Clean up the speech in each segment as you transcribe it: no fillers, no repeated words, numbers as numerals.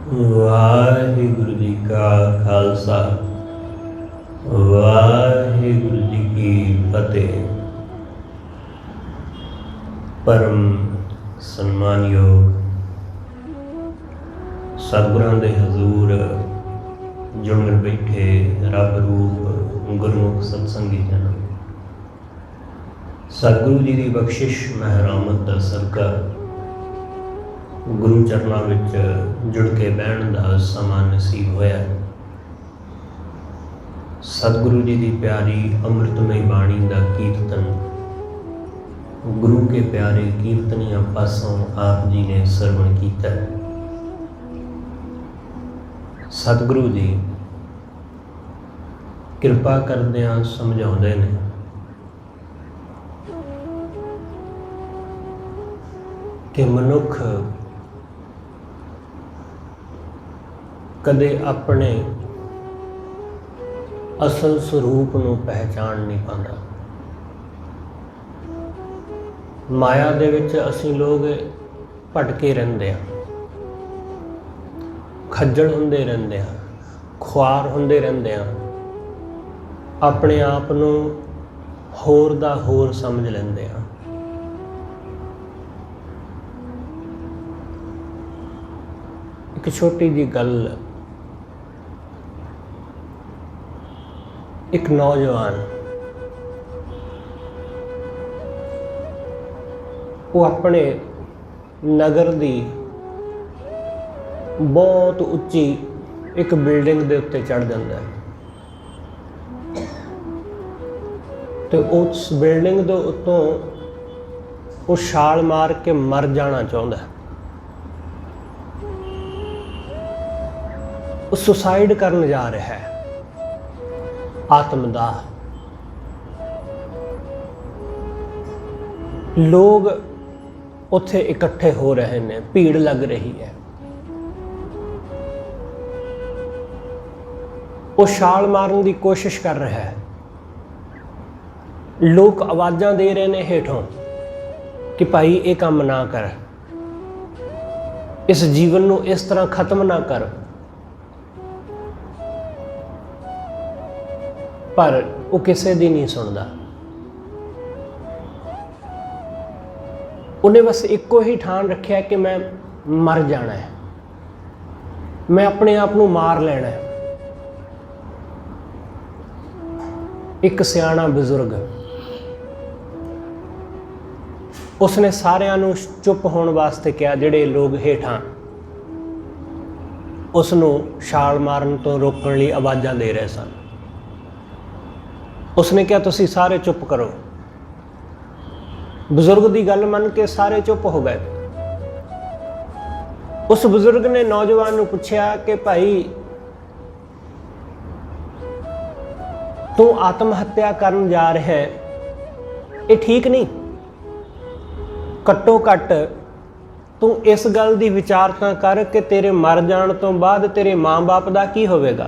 वाहिगुरु जी का खालसा वाहिगुरु जी की फतेह। परम सन्मानयोग सतगुरां दे हजूर जुड़ बैठे रब रूप गुरमुख सत्संगी जन, सतगुरु जी की बख्शिश महरामत का सदका गुरु चरणों विच जुड़ के बहन का समा नसीब होया। सतगुरु जी की प्यारी अमृतमय बाणी का कीर्तन गुरु के प्यारे कीर्तनिया पासों आप जी ने सरवण किया। सतगुरु जी कृपा करदियां समझाउंदे ने कि मनुख कदे अपने असल स्वरूप नूं पहचान नहीं पाता। माया दे विच असीं लोग भटके रहंदे आ, खज्जल हुंदे रहंदे आ, ख्वार हुंदे रहंदे आ, अपने आप नूं होर दा होर समझ लैंदे आ। एक छोटी जी गल, एक नौजवान वो अपने नगर दी बहुत उच्ची एक बिल्डिंग दे उत्ते चढ़ जाता है तो उस बिल्डिंग दे उत्तों वो छाल मार के मर जाना चाहता है। वो सुसाइड करने जा रहा है, आत्मदाह। लोग उत्थे इकट्ठे हो रहे हैं, भीड़ लग रही है। वो छाल मारने की कोशिश कर रहा है, लोग आवाज़ां दे रहे हैं हेठों कि भाई ये काम ना कर, इस जीवन को इस तरह खत्म ना कर। पर वो किसी दी नहीं सुनता। उन्हें बस एको ही ठान रखा कि मैं मर जाना है, मैं अपने आप को मार लेना है। एक सियाणा बजुर्ग उसने सारिਆਂ ਨੂੰ चुप होने वास्ते कहा, ਜਿਹੜੇ लोग हेठां उसनों छाल मारन तो रोकने लिए आवाज़ां दे रहे सन। उसने कहा तुसी सारे चुप करो। बुजुर्ग की गल मन के सारे चुप हो गए। उस बुजुर्ग ने नौजवान को पूछा कि भाई तू आत्महत्या करन जा रहा है, ये ठीक नहीं। घट्टो घट तू इस गल की विचारता कर कि तेरे मर जाने तो बाद तेरे माँ बाप का की होवेगा।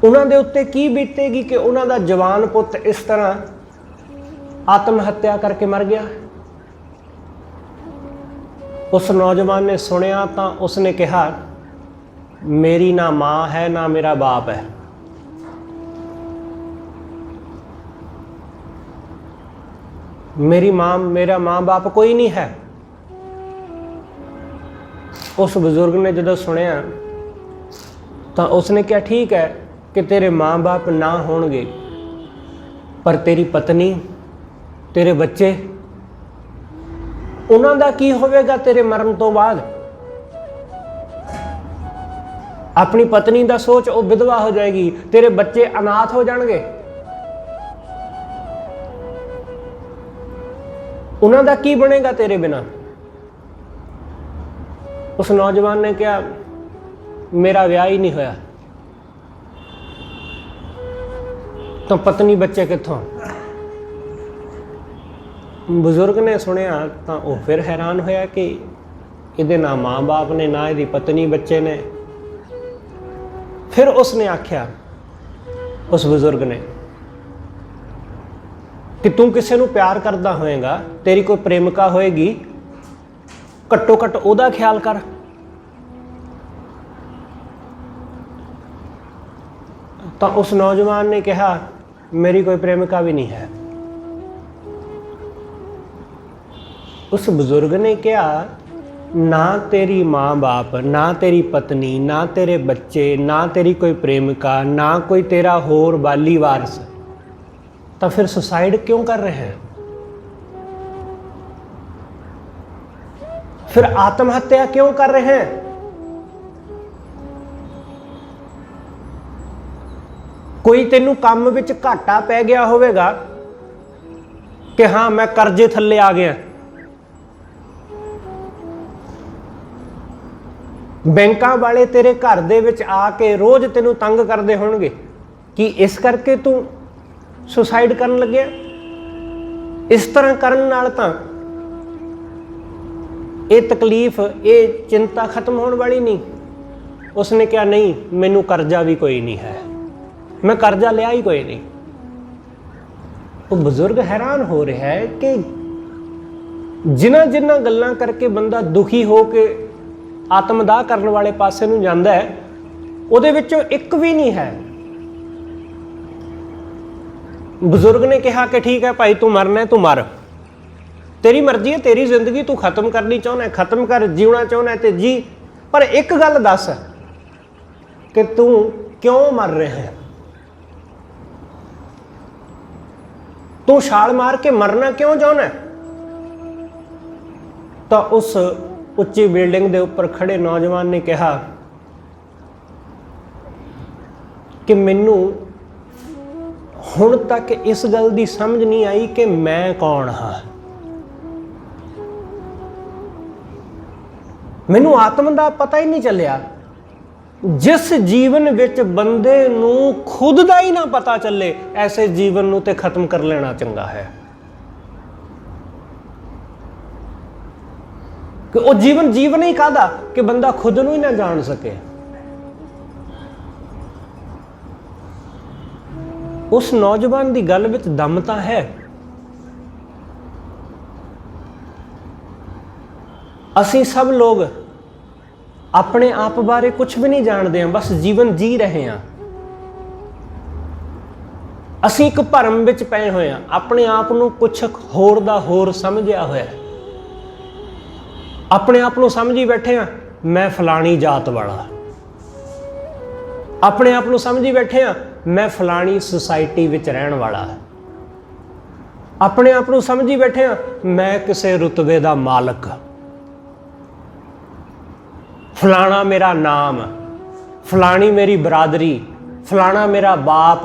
उन्होंने उत्ते की बीतेगी कि उन्होंने जवान पुत इस तरह आत्महत्या करके मर गया। उस नौजवान ने सुनिया तो उसने कहा, मेरी ना माँ है ना मेरा बाप है, मेरी माँ मेरा माँ बाप कोई नहीं है। उस बुजुर्ग ने जब सुनिया तो उसने कहा ठीक है कि तेरे माँ बाप ना होणगे, पर तेरी पत्नी तेरे बच्चे उन्हां दा की होवेगा तेरे मरण तो बाद। अपनी पत्नी दा सोच, वो विधवा हो जाएगी, तेरे बच्चे अनाथ हो जाएंगे, उन्हां दा की बनेगा तेरे बिना। उस नौजवान ने कहा मेरा ब्याह ही नहीं होया, तो पत्नी बच्चे कित्थों। बुजुर्ग ने सुनिया तो वह फिर हैरान होया कि इहदे ना माँ बाप ने ना इहदी पत्नी बच्चे ने। फिर उसने आख्या, उस बुजुर्ग ने, कि तू किसी को प्यार करता होएगा, तेरी कोई प्रेमिका होएगी, ਘੱਟੋ ਘੱਟ ਉਹਦਾ ਖਿਆਲ ਕਰ। ਤਾਂ ਉਸ ਨੌਜਵਾਨ ਨੇ ਕਿਹਾ, ਮੇਰੀ ਕੋਈ ਪ੍ਰੇਮਿਕਾ ਵੀ ਨਹੀਂ ਹੈ। ਉਸ ਬਜ਼ੁਰਗ ਨੇ ਕਿਹਾ, ਨਾ ਤੇਰੀ ਮਾਂ ਬਾਪ, ਨਾ ਤੇਰੀ ਪਤਨੀ, ਨਾ ਤੇਰੇ ਬੱਚੇ, ਨਾ ਤੇਰੀ ਕੋਈ ਪ੍ਰੇਮਿਕਾ, ਨਾ ਕੋਈ ਤੇਰਾ ਹੋਰ ਬਾਲੀ ਵਾਰਸ, ਤਾਂ ਫਿਰ ਸੁਸਾइड क्यों कर रहे हैं? फिर आत्महत्या क्यों कर रहे हैं? कोई तेनू काम विच घाटा पै गया होवेगा कि हाँ मैं कर्जे थल्ले आ गया, बैंकां वाले तेरे घर दे विच आके रोज तेनू तंग करदे होणगे कि इस करके तू सुसाइड करन लग्या। इस तरह करन नाल तां ये तकलीफ, ये चिंता खत्म होने वाली नहीं। उसने कहा, नहीं मैनू कर्जा भी कोई नहीं है, मैं कर्जा लिया ही कोई नहीं। वो बुजुर्ग हैरान हो रहा है कि जिन्हां जिन्हां गल्लां करके बंदा दुखी हो के आत्मदाह करने वाले पासे नूं जांदा है, उहदे विचों एक भी नहीं है। बुजुर्ग ने कहा कि ठीक है भाई, तू मरना है तू मर, तेरी मर्जी है, तेरी जिंदगी तू खत्म करनी चाहना है खत्म कर, जीना चाहना है तो जी, पर एक गल दस कि तू क्यों मर रहा है? तू छाल मार के मरना क्यों चाहना है? तो उस उच्ची बिल्डिंग के उपर खड़े नौजवान ने कहा कि मैनू हुण तक इस गल की समझ नहीं आई कि मैं कौन हाँ। मैनू आत्म का पता ही नहीं चलिया। जिस जीवन विच बंदे नूं खुद का ही ना पता चले, ऐसे जीवन नूं ते खत्म कर लेना चंगा है। कि वो जीवन ही काहदा कि बंदा खुद नूं ही ना जान सके। उस नौजवान की गल विच दम तां है। असीं सब लोग अपने आप बारे कुछ भी नहीं जानते हैं, बस जीवन जी रहे हैं। असीं एक भरम विच पए होए हैं, अपने आप नूं कुछ होर दा होर समझिया होया, अपने आप नूं समझी बैठे हैं मैं फलानी जात वाला, अपने आप नूं समझी बैठे हैं मैं फलानी सोसाइटी विच रहण वाला, अपने आप नूं समझी बैठे हैं मैं किसी रुतबे दा मालक, फलाना मेरा नाम, फलानी मेरी बरादरी, फलाना मेरा बाप,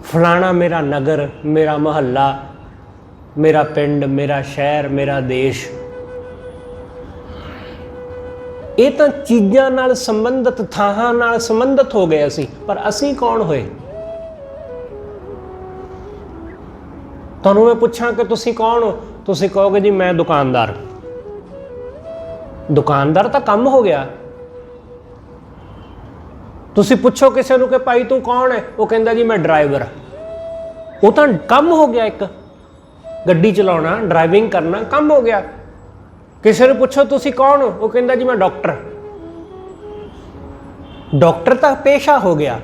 फलाना मेरा नगर, मेरा महल्ला, मेरा पिंड, मेरा शहर, मेरा देश। ये तो चीज़ां नाल संबंधित, थाहां नाल संबंधित हो गए असीं, पर असीं कौन होए? तुहानूं मैं पुछां कि तुसीं कौन हो, तुसीं कहोगे जी मैं दुकानदार। दुकानदार तो काम हो गया। तुसीं पुछो किसी नूं कि भाई तू कौन है, वो कहंदा जी मैं ड्राइवर। वो तो काम हो गया, एक गड्डी चलाउणा, ड्राइविंग करना काम हो गया। किसी ने पूछो तुसी कौन हो, वो कहता जी मैं डॉक्टर। डॉक्टर तो पेशा हो गया।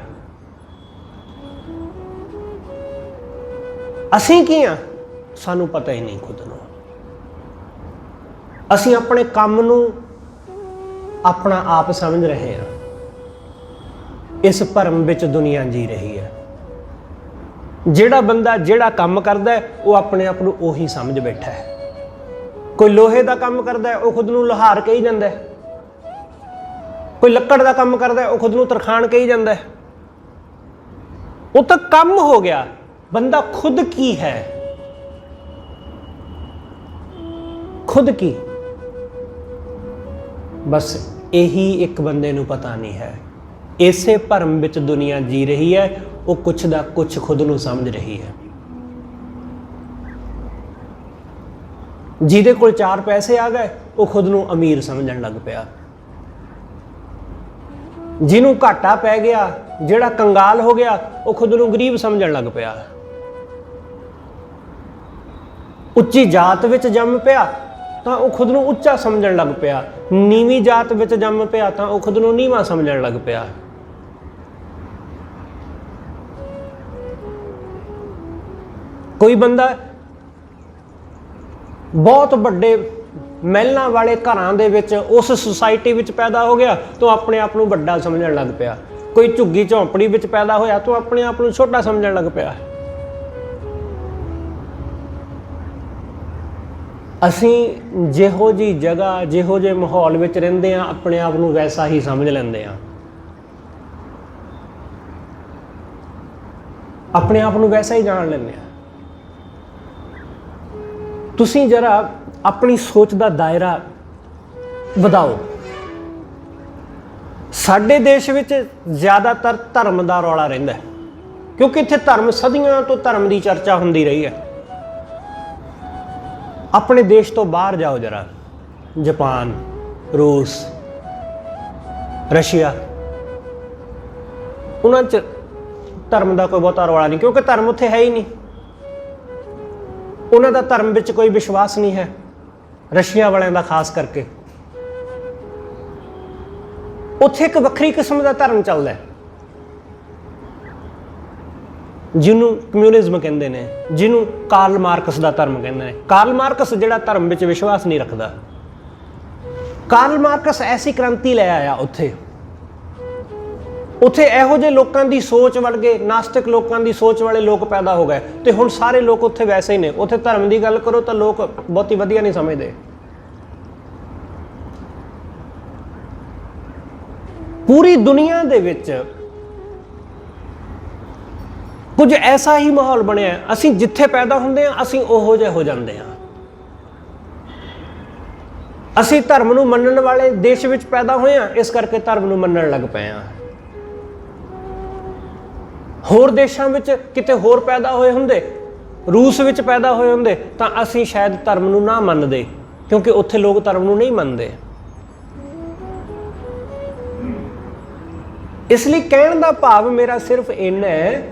असीं की हाँ सानू पता ही नहीं खुद नूं। असीं अपने काम नूं अपना आप समझ रहे हैं। इस भरम विच दुनिया जी रही है। जिहड़ा बंदा जिहड़ा काम करदा है वो अपने आप नूं उही समझ बैठा है। कोई लोहे का काम करता है वो खुद नूं लोहार कही जाता है, कोई लक्कड़ का काम करता है वो खुद नूं तरखान कही जाता है। वो तो काम हो गया, बंदा खुद की है, खुद की। बस यही एक बंदे नूं पता नहीं है। इसे भरम विच दुनिया जी रही है, वो कुछ दा कुछ खुद नूं समझ रही है। जिहदे कोल 4 पैसे आ गए वो खुद नूं अमीर समझण लग पिया। जिन्हों घाटा पै गया, जिहड़ा कंगाल हो गया, वो खुद नूं गरीब समझण लग पिया। उच्ची जात विच जम पिया, ਤਾਂ ਉਹ ਖੁਦ ਨੂੰ ਉੱਚਾ ਸਮਝਣ ਲੱਗ ਪਿਆ। ਨੀਵੀਂ ਜਾਤ ਵਿੱਚ ਜੰਮ ਪਿਆ ਤਾਂ ਉਹ ਖੁਦ ਨੂੰ ਨੀਵਾਂ ਸਮਝਣ ਲੱਗ ਪਿਆ। ਕੋਈ ਬੰਦਾ ਬਹੁਤ ਵੱਡੇ ਮਹਿਲਾਂ ਵਾਲੇ ਘਰਾਂ ਦੇ ਵਿੱਚ ਉਸ ਸੁਸਾਇਟੀ ਵਿੱਚ ਪੈਦਾ ਹੋ ਗਿਆ ਤਾਂ ਆਪਣੇ ਆਪ ਨੂੰ ਵੱਡਾ ਸਮਝਣ ਲੱਗ ਪਿਆ। ਕੋਈ ਝੁੱਗੀ ਝੌਂਪੜੀ ਵਿੱਚ ਪੈਦਾ ਹੋਇਆ ਤਾਂ ਆਪਣੇ ਆਪ ਨੂੰ ਛੋਟਾ ਸਮਝਣ ਲੱਗ ਪਿਆ। ਅਸੀਂ ਜਿਹੋ ਜਿਹੀ ਜਗ੍ਹਾ ਜਿਹੋ ਜਿਹੇ ਮਾਹੌਲ ਵਿੱਚ ਰਹਿੰਦੇ ਹਾਂ ਆਪਣੇ ਆਪ ਨੂੰ ਵੈਸਾ ਹੀ ਸਮਝ ਲੈਂਦੇ ਹਾਂ। ਆਪਣੇ ਆਪ ਨੂੰ ਵੈਸਾ ਹੀ ਜਾਣ ਲੈਂਦੇ ਹਾਂ। ਤੁਸੀਂ ਜਰਾ ਆਪਣੀ ਸੋਚ ਦਾ ਦਾਇਰਾ ਵਧਾਓ। ਸਾਡੇ ਦੇਸ਼ ਵਿੱਚ ਜ਼ਿਆਦਾਤਰ ਧਰਮ ਦਾ ਰੌਲਾ ਰਹਿੰਦਾ ਕਿਉਂਕਿ ਇੱਥੇ ਧਰਮ ਸਦੀਆਂ ਤੋਂ ਧਰਮ ਦੀ ਚਰਚਾ ਹੁੰਦੀ ਰਹੀ ਹੈ। ਆਪਣੇ ਦੇਸ਼ ਤੋਂ ਬਾਹਰ ਜਾਓ ਜਰਾ, ਜਾਪਾਨ, ਰੂਸ, ਰਸ਼ੀਆ, ਉਹਨਾਂ 'ਚ ਧਰਮ ਦਾ ਕੋਈ ਬਹੁਤਾ ਰੌਲਾ ਨਹੀਂ ਕਿਉਂਕਿ ਧਰਮ ਉੱਥੇ ਹੈ ਹੀ ਨਹੀਂ। ਉਹਨਾਂ ਦਾ ਧਰਮ ਵਿੱਚ ਕੋਈ ਵਿਸ਼ਵਾਸ ਨਹੀਂ ਹੈ, ਰਸ਼ੀਆ ਵਾਲਿਆਂ ਦਾ ਖਾਸ ਕਰਕੇ। ਉੱਥੇ ਇੱਕ ਵੱਖਰੀ ਕਿਸਮ ਦਾ ਧਰਮ ਚੱਲਦਾ ਜਿਹਨੂੰ ਕਮਿਊਨਿਜ਼ਮ ਕਹਿੰਦੇ ਨੇ, ਜਿਹਨੂੰ ਕਾਰਲ ਮਾਰਕਸ ਦਾ ਧਰਮ ਕਹਿੰਦੇ ਨੇ। ਕਾਰਲ ਮਾਰਕਸ ਜਿਹੜਾ ਧਰਮ ਵਿੱਚ ਵਿਸ਼ਵਾਸ ਨਹੀਂ ਰੱਖਦਾ। ਕਾਰਲ ਮਾਰਕਸ ਐਸੀ ਕ੍ਰਾਂਤੀ ਲੈ ਆਇਆ ਉੱਥੇ ਇਹੋ ਜਿਹੇ ਲੋਕਾਂ ਦੀ ਸੋਚ ਵਰਗੇ ਨਾਸਤਿਕ ਲੋਕਾਂ ਦੀ ਸੋਚ ਵਾਲੇ ਲੋਕ ਪੈਦਾ ਹੋ ਗਏ ਤੇ ਹੁਣ ਸਾਰੇ ਲੋਕ ਉੱਥੇ ਵੈਸੇ ਹੀ ਨੇ। ਉੱਥੇ ਧਰਮ ਦੀ ਗੱਲ ਕਰੋ ਤਾਂ ਲੋਕ ਬਹੁਤੀ ਵਧੀਆ ਨਹੀਂ ਸਮਝਦੇ। ਪੂਰੀ ਦੁਨੀਆ ਦੇ ਵਿੱਚ ਕੁਝ ਐਸਾ ਹੀ ਮਾਹੌਲ ਬਣਿਆ, ਅਸੀਂ ਜਿੱਥੇ ਪੈਦਾ ਹੁੰਦੇ ਹਾਂ ਅਸੀਂ ਉਹੋ ਜਿਹੇ ਹੋ ਜਾਂਦੇ ਹਾਂ। ਅਸੀਂ ਧਰਮ ਨੂੰ ਮੰਨਣ ਵਾਲੇ ਦੇਸ਼ ਵਿੱਚ ਪੈਦਾ ਹੋਏ ਹਾਂ, ਇਸ ਕਰਕੇ ਧਰਮ ਨੂੰ ਮੰਨਣ ਲੱਗ ਪਏ ਹਾਂ। ਹੋਰ ਦੇਸ਼ਾਂ ਵਿੱਚ ਕਿਤੇ ਹੋਰ ਪੈਦਾ ਹੋਏ ਹੁੰਦੇ, ਰੂਸ ਵਿੱਚ ਪੈਦਾ ਹੋਏ ਹੁੰਦੇ ਤਾਂ ਅਸੀਂ ਸ਼ਾਇਦ ਧਰਮ ਨੂੰ ਨਾ ਮੰਨਦੇ ਕਿਉਂਕਿ ਉੱਥੇ ਲੋਕ ਧਰਮ ਨੂੰ ਨਹੀਂ ਮੰਨਦੇ। ਇਸ ਲਈ ਕਹਿਣ ਦਾ ਭਾਵ ਮੇਰਾ ਸਿਰਫ ਇੰਨਾ ਹੈ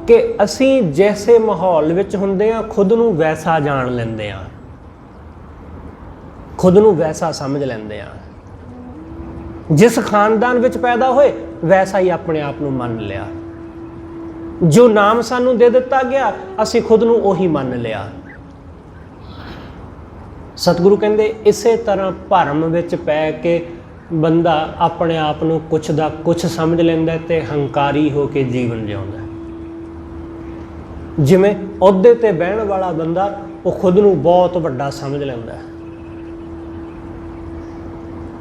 ਕਿ ਅਸੀਂ ਜੈਸੇ ਮਾਹੌਲ ਵਿੱਚ ਹੁੰਦੇ ਹਾਂ ਖੁਦ ਨੂੰ ਵੈਸਾ ਜਾਣ ਲੈਂਦੇ ਹਾਂ, ਖੁਦ ਨੂੰ ਵੈਸਾ ਸਮਝ ਲੈਂਦੇ ਹਾਂ। ਜਿਸ ਖਾਨਦਾਨ ਵਿੱਚ ਪੈਦਾ ਹੋਏ ਵੈਸਾ ਹੀ ਆਪਣੇ ਆਪ ਨੂੰ ਮੰਨ ਲਿਆ। ਜੋ ਨਾਮ ਸਾਨੂੰ ਦੇ ਦਿੱਤਾ ਗਿਆ ਅਸੀਂ ਖੁਦ ਨੂੰ ਉਹੀ ਮੰਨ ਲਿਆ। ਸਤਿਗੁਰੂ ਕਹਿੰਦੇ ਇਸੇ ਤਰ੍ਹਾਂ ਭਰਮ ਵਿੱਚ ਪੈ ਕੇ ਬੰਦਾ ਆਪਣੇ ਆਪ ਨੂੰ ਕੁਛ ਦਾ ਕੁਛ ਸਮਝ ਲੈਂਦਾ ਤੇ ਹੰਕਾਰੀ ਹੋ ਕੇ ਜੀਵਨ ਜਿਉਂਦਾ। ਜਿਵੇਂ ਅਹੁਦੇ ਤੇ ਬਹਿਣ ਵਾਲਾ ਬੰਦਾ ਉਹ ਖੁਦ ਨੂੰ ਬਹੁਤ ਵੱਡਾ ਸਮਝ ਲੈਂਦਾ।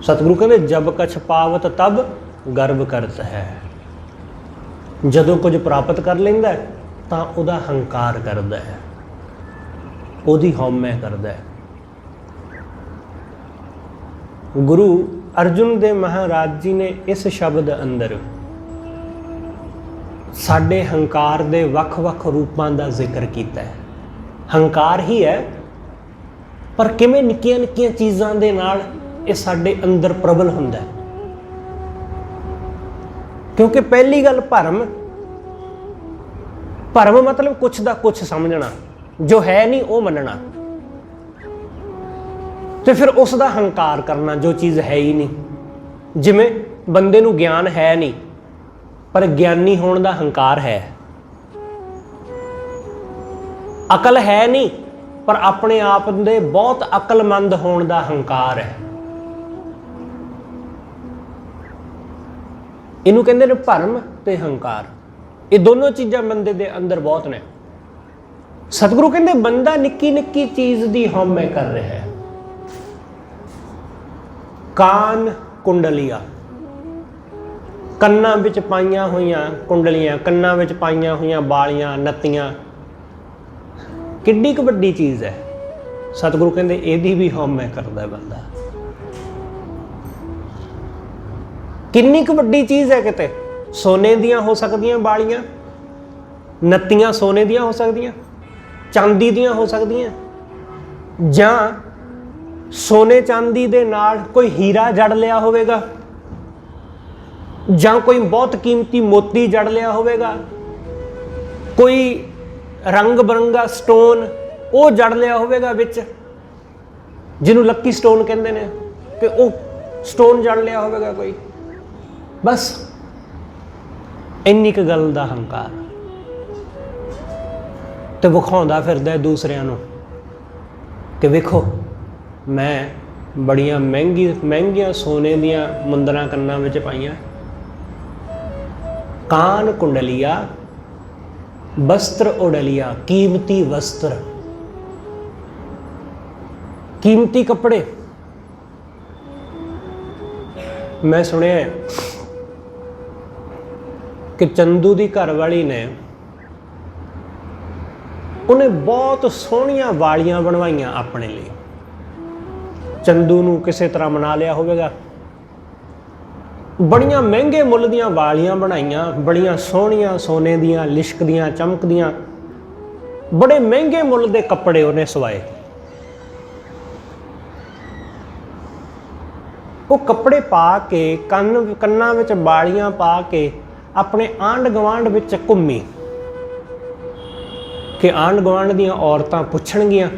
ਸਤਿਗੁਰੂ ਕਹਿੰਦੇ ਜਬ ਕਛ ਪਾਵਤ ਤਬ ਗਰਵ ਕਰਤ ਹੈ। ਜਦੋਂ ਕੁਝ ਪ੍ਰਾਪਤ ਕਰ ਲੈਂਦਾ ਤਾਂ ਉਹਦਾ ਹੰਕਾਰ ਕਰਦਾ ਹੈ, ਉਹਦੀ ਹਉਮੈ ਕਰਦਾ ਹੈ। ਗੁਰੂ ਅਰਜੁਨ ਦੇਵ ਮਹਾਰਾਜ ਜੀ ਨੇ ਇਸ ਸ਼ਬਦ ਅੰਦਰ ਸਾਡੇ ਹੰਕਾਰ ਦੇ ਵੱਖ-ਵੱਖ ਰੂਪਾਂ ਦਾ ਜ਼ਿਕਰ ਕੀਤਾ ਹੈ। ਹੰਕਾਰ ਹੀ ਹੈ ਪਰ ਕਿਵੇਂ ਨਿੱਕੀਆਂ-ਨਿੱਕੀਆਂ ਚੀਜ਼ਾਂ ਦੇ ਨਾਲ ਇਹ ਸਾਡੇ ਅੰਦਰ ਪ੍ਰਬਲ ਹੁੰਦਾ ਹੈ। ਕਿਉਂਕਿ ਪਹਿਲੀ ਗੱਲ ਭਰਮ ਮਤਲਬ ਕੁਛ ਦਾ ਕੁਛ ਸਮਝਣਾ, ਜੋ ਹੈ ਨਹੀਂ ਉਹ ਮੰਨਣਾ, ਤੇ ਫਿਰ ਉਸ ਦਾ ਹੰਕਾਰ ਕਰਨਾ ਜੋ ਚੀਜ਼ ਹੈ ਹੀ ਨਹੀਂ। ਜਿਵੇਂ ਬੰਦੇ ਨੂੰ ਗਿਆਨ ਹੈ ਨਹੀਂ ਪਰ ਗਿਆਨੀ ਹੋਣ ਦਾ ਹੰਕਾਰ ਹੈ, ਅਕਲ ਹੈ ਨਹੀਂ ਪਰ ਆਪਣੇ ਆਪ ਦੇ ਬਹੁਤ ਅਕਲਮੰਦ ਹੋਣ ਦਾ ਹੰਕਾਰ ਹੈ। ਇਹਨੂੰ ਕਹਿੰਦੇ ਨੇ ਭਰਮ ਤੇ ਹੰਕਾਰ। ਇਹ ਦੋਨੋਂ ਚੀਜ਼ਾਂ ਬੰਦੇ ਦੇ ਅੰਦਰ ਬਹੁਤ ਨੇ। ਸਤਿਗੁਰੂ ਕਹਿੰਦੇ ਬੰਦਾ ਨਿੱਕੀ ਨਿੱਕੀ ਚੀਜ਼ ਦੀ ਹਉਮੈ ਕਰ ਰਿਹਾ ਹੈ। ਕਾਨ ਕੁੰਡਲੀਆਂ, ਕੰਨਾਂ ਵਿੱਚ ਪਾਈਆਂ ਹੋਈਆਂ ਕੁੰਡਲੀਆਂ, ਕੰਨਾਂ ਵਿੱਚ ਪਾਈਆਂ ਹੋਈਆਂ ਬਾਲੀਆਂ, ਨੱਤੀਆਂ, ਕਿੱਡੀ ਕੁ ਵੱਡੀ ਚੀਜ਼ ਹੈ। ਸਤਿਗੁਰੂ ਕਹਿੰਦੇ ਇਹਦੀ ਵੀ ਹਉਮੈ ਕਰਦਾ ਬੰਦਾ। ਕਿੰਨੀ ਕੁ ਵੱਡੀ ਚੀਜ਼ ਹੈ। ਕਿਤੇ ਸੋਨੇ ਦੀਆਂ ਹੋ ਸਕਦੀਆਂ ਬਾਲੀਆਂ, ਨੱਤੀਆਂ ਸੋਨੇ ਦੀਆਂ ਹੋ ਸਕਦੀਆਂ, ਚਾਂਦੀ ਦੀਆਂ ਹੋ ਸਕਦੀਆਂ, ਜਾਂ ਸੋਨੇ ਚਾਂਦੀ ਦੇ ਨਾਲ ਕੋਈ ਹੀਰਾ ਜੜ ਲਿਆ ਹੋਵੇਗਾ, ਜਾਂ ਕੋਈ ਬਹੁਤ ਕੀਮਤੀ ਮੋਤੀ ਜੜ ਲਿਆ ਹੋਵੇਗਾ, ਕੋਈ ਰੰਗ ਬਰੰਗਾ ਸਟੋਨ ਉਹ ਜੜ ਲਿਆ ਹੋਵੇਗਾ ਵਿੱਚ, ਜਿਹਨੂੰ ਲੱਕੀ ਸਟੋਨ ਕਹਿੰਦੇ ਨੇ, ਕਿ ਉਹ ਸਟੋਨ ਜੜ ਲਿਆ ਹੋਵੇਗਾ ਕੋਈ। ਬਸ ਇੰਨੀ ਕੁ ਗੱਲ ਦਾ ਹੰਕਾਰ, ਤੇ ਵਿਖਾਉਂਦਾ ਫਿਰਦਾ ਦੂਸਰਿਆਂ ਨੂੰ ਕਿ ਵੇਖੋ ਮੈਂ ਬੜੀਆਂ ਮਹਿੰਗੀਆਂ ਸੋਨੇ ਦੀਆਂ ਮੁੰਦਰਾਂ ਕੰਨਾਂ ਵਿੱਚ ਪਾਈਆਂ, ਕਾਨ ਕੁੰਡਲੀਆ ਵਸਤਰ ਉਡਲੀਆ, ਕੀਮਤੀ ਵਸਤਰ, ਕੀਮਤੀ ਕੱਪੜੇ। ਮੈਂ ਸੁਣਿਆ ਕਿ ਚੰਦੂ ਦੀ ਘਰਵਾਲੀ ਨੇ, ਉਹਨੇ ਬਹੁਤ ਸੋਹਣੀਆਂ ਵਾਲੀਆਂ ਬਣਵਾਈਆਂ ਆਪਣੇ ਲਈ। ਚੰਦੂ ਨੂੰ ਕਿਸੇ ਤਰ੍ਹਾਂ ਮਨਾ ਲਿਆ ਹੋਵੇਗਾ, ਬੜੀਆਂ ਮਹਿੰਗੇ ਮੁੱਲ ਦੀਆਂ ਵਾਲੀਆਂ ਬਣਾਈਆਂ, ਬੜੀਆਂ ਸੋਹਣੀਆਂ ਸੋਨੇ ਦੀਆਂ ਲਿਸ਼ਕਦੀਆਂ ਚਮਕਦੀਆਂ, ਬੜੇ ਮਹਿੰਗੇ ਮੁੱਲ ਦੇ ਕੱਪੜੇ ਉਹਨੇ ਸਵਾਏ। ਉਹ ਕੱਪੜੇ ਪਾ ਕੇ, ਕੰਨਾਂ ਵਿੱਚ ਵਾਲੀਆਂ ਪਾ ਕੇ ਆਪਣੇ ਆਂਢ ਗੁਆਂਢ ਵਿੱਚ ਘੁੰਮੀ ਕਿ ਆਂਢ ਗੁਆਂਢ ਦੀਆਂ ਔਰਤਾਂ ਪੁੱਛਣਗੀਆਂ